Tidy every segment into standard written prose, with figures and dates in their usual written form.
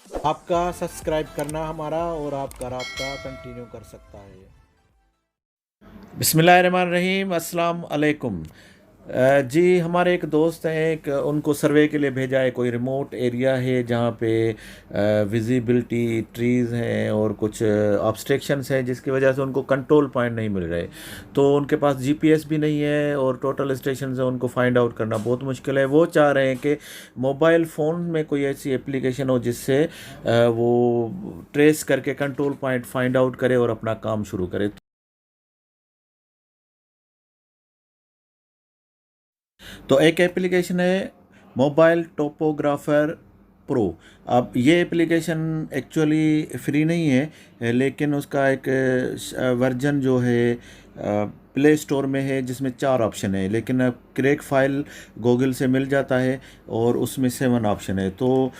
आपका सब्सक्राइब करना हमारा और आपका राब्ता कंटिन्यू कर सकता है। बिस्मिल्लाहिर्रहमानिर्रहीम, अस्सलाम अलैकुम। जी, हमारे एक दोस्त हैं, एक उनको सर्वे के लिए भेजा है। कोई रिमोट एरिया है जहाँ पे विजिबिलिटी ट्रीज़ हैं और कुछ ऑब्स्ट्रक्शंस हैं, जिसकी वजह से उनको कंट्रोल पॉइंट नहीं मिल रहे। तो उनके पास जीपीएस भी नहीं है और टोटल स्टेशन है, उनको फाइंड आउट करना बहुत मुश्किल है। वो चाह रहे हैं कि मोबाइल फ़ोन में कोई ऐसी एप्लीकेशन हो जिससे वो ट्रेस करके कंट्रोल पॉइंट फाइंड आउट करे और अपना काम शुरू करे। तो एक एप्लीकेशन है मोबाइल टोपोग्राफर प्रो। अब ये एप्लीकेशन एक्चुअली फ्री नहीं है, लेकिन उसका एक वर्जन जो है प्ले स्टोर में है, जिसमें 4 ऑप्शन है। लेकिन अब क्रैक फाइल गूगल से मिल जाता है और उसमें 7 ऑप्शन है। तो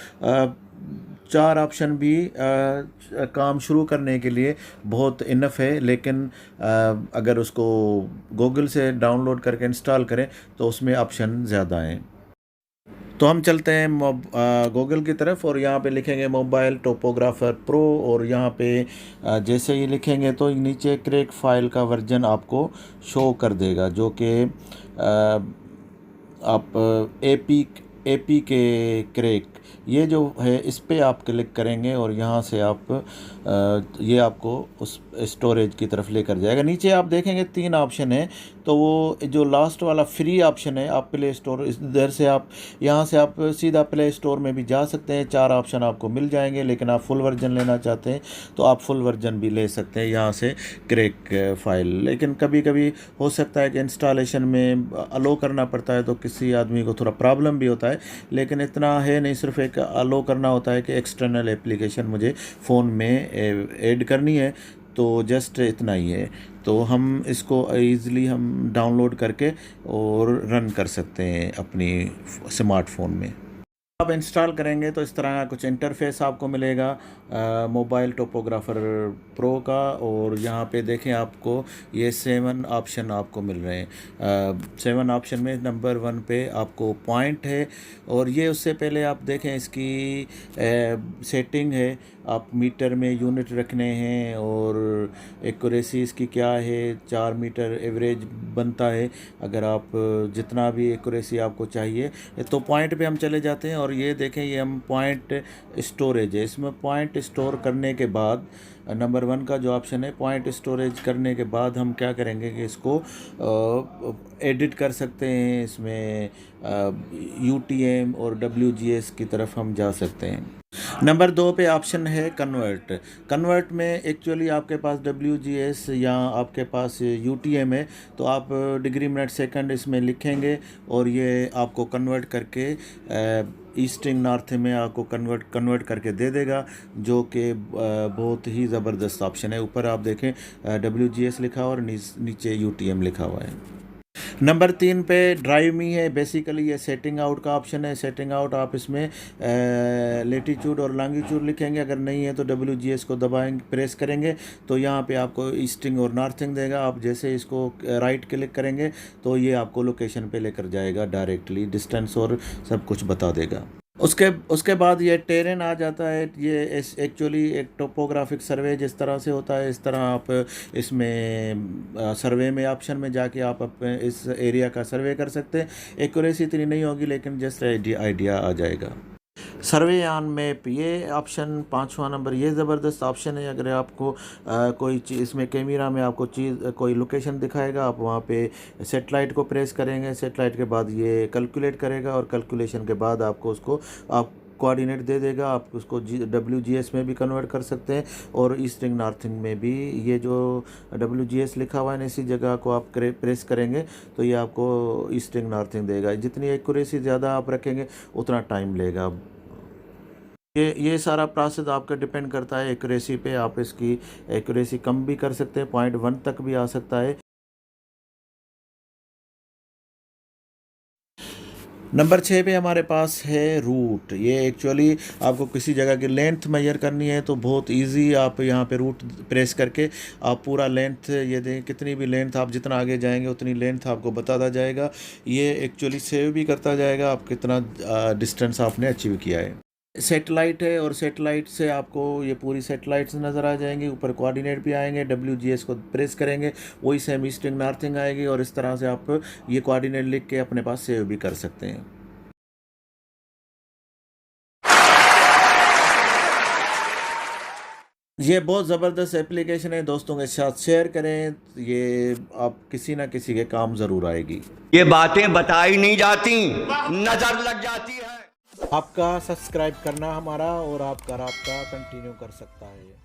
4 ऑप्शन भी काम शुरू करने के लिए बहुत इनफ है। लेकिन अगर उसको गूगल से डाउनलोड करके इंस्टॉल करें तो उसमें ऑप्शन ज़्यादा हैं। तो हम चलते हैं गूगल की तरफ और यहाँ पे लिखेंगे मोबाइल टोपोग्राफर प्रो, और यहाँ पे जैसे ही लिखेंगे तो नीचे क्रैक फाइल का वर्जन आपको शो कर देगा, जो कि आप एपी के क्रैक, ये जो है इस पे आप क्लिक करेंगे और यहाँ से आप ये आपको उस स्टोरेज की तरफ लेकर जाएगा। नीचे आप देखेंगे 3 ऑप्शन है, तो वो जो लास्ट वाला फ्री ऑप्शन है, आप प्ले स्टोर इधर से आप यहाँ से आप सीधा प्ले स्टोर में भी जा सकते हैं। 4 ऑप्शन आपको मिल जाएंगे। लेकिन आप फुल वर्जन लेना चाहते हैं तो आप फुल वर्जन भी ले सकते हैं यहाँ से क्रैक फाइल। लेकिन कभी कभी हो सकता है कि इंस्टॉलेशन में अलो करना पड़ता है, तो किसी आदमी को थोड़ा प्रॉब्लम भी होता है। लेकिन इतना है नहीं, सिर्फ एक अलो करना होता है कि एक्सटर्नल एप्लीकेशन मुझे फ़ोन में ऐड करनी है, तो जस्ट इतना ही है। तो हम इसको ईज़िली हम डाउनलोड करके और रन कर सकते हैं अपनी स्मार्टफोन में। आप इंस्टॉल करेंगे तो इस तरह का कुछ इंटरफेस आपको मिलेगा मोबाइल टोपोग्राफर प्रो का। और यहाँ पे देखें, आपको ये 7 ऑप्शन आपको मिल रहे हैं। 7 ऑप्शन में नंबर 1 पे आपको पॉइंट है। और ये उससे पहले आप देखें, इसकी सेटिंग है। आप मीटर में यूनिट रखने हैं और एक्यूरेसी इसकी क्या है, 4 मीटर एवरेज बनता है अगर आप जितना भी एक्यूरेसी आपको चाहिए। तो पॉइंट पे हम चले जाते हैं और ये देखें, ये हम पॉइंट स्टोरेज है। इसमें पॉइंट स्टोर करने के बाद नंबर 1 का जो ऑप्शन है, पॉइंट स्टोरेज करने के बाद हम क्या करेंगे कि इसको एडिट कर सकते हैं। इसमें यूटीएम और डब्ल्यूजीएस की तरफ हम जा सकते हैं। नंबर 2 पे ऑप्शन है कन्वर्ट। कन्वर्ट में एक्चुअली आपके पास डब्ल्यूजीएस या आपके पास यूटीएम है, तो आप डिग्री मिनट सेकंड इसमें लिखेंगे और ये आपको कन्वर्ट करके ईस्टिंग नॉर्थ में आपको कन्वर्ट करके दे देगा, जो कि बहुत ही ज़बरदस्त ऑप्शन है। ऊपर आप देखें डब्ल्यूजीएस लिखा हुआ और नीचे यूटीएम लिखा हुआ है। नंबर 3 पे ड्राइव मी है। बेसिकली ये सेटिंग आउट का ऑप्शन है। सेटिंग आउट आप इसमें लेटीट्यूड और लॉन्गिट्यूड लिखेंगे। अगर नहीं है तो डब्ल्यूजीएस को दबाएंगे, प्रेस करेंगे तो यहाँ पे आपको ईस्टिंग और नॉर्थिंग देगा। आप जैसे इसको राइट क्लिक करेंगे तो ये आपको लोकेशन पे लेकर जाएगा, डायरेक्टली डिस्टेंस और सब कुछ बता देगा। उसके बाद ये टेरेन आ जाता है। ये एक्चुअली एक टोपोग्राफिक सर्वे जिस तरह से होता है, इस तरह आप इसमें सर्वे में ऑप्शन में जाके आप अपने इस एरिया का सर्वे कर सकते हैं। एक्यूरेसी इतनी नहीं होगी, लेकिन जस्ट आइडिया आ जाएगा। सर्वे ऑन मैप, ये ऑप्शन 5वां नंबर, ये ज़बरदस्त ऑप्शन है। अगर आपको कोई चीज़ इसमें कैमरा में आपको चीज़ कोई लोकेशन दिखाएगा, आप वहाँ पे सेटेलाइट को प्रेस करेंगे। सेटेलाइट के बाद ये कैलकुलेट करेगा और कैलकुलेशन के बाद आपको उसको आप कोऑर्डिनेट दे देगा। आप उसको डब्ल्यूजीएस में भी कन्वर्ट कर सकते हैं और ईस्टिंग नॉर्थिंग में भी। ये जो डब्ल्यूजीएस लिखा हुआ है ना, इसी जगह को आप प्रेस करेंगे तो ये आपको ईस्टिंग नॉर्थिंग देगा। जितनी एक्यूरेसी ज़्यादा आप रखेंगे उतना टाइम लेगा। ये सारा प्रोसेस आपका डिपेंड करता है एक्यूरेसी पे। आप इसकी एक्यूरेसी कम भी कर सकते हैं, 0.1 तक भी आ सकता है। नंबर 6 पे हमारे पास है रूट। ये एक्चुअली आपको किसी जगह की लेंथ मेजर करनी है तो बहुत इजी। आप यहाँ पे रूट प्रेस करके आप पूरा लेंथ, ये दें कितनी भी लेंथ, आप जितना आगे जाएंगे उतनी लेंथ आपको बताता जाएगा। ये एक्चुअली सेव भी करता जाएगा आप कितना डिस्टेंस आपने अचीव किया है। सेटेलाइट है और सेटेलाइट से आपको ये पूरी सेटेलाइट्स नज़र आ जाएंगी। ऊपर कोऑर्डिनेट भी आएंगे, WGS को प्रेस करेंगे, वही सेम ईस्टिंग नॉर्थिंग आएगी और इस तरह से आप ये कोऑर्डिनेट लिख के अपने पास सेव भी कर सकते हैं। ये बहुत ज़बरदस्त एप्लीकेशन है, दोस्तों के साथ शेयर करें, ये आप किसी ना किसी के काम ज़रूर आएगी। ये बातें बताई नहीं जाती, नजर लग जाती है। आपका सब्सक्राइब करना हमारा और आपका राब्ता कंटिन्यू कर सकता है।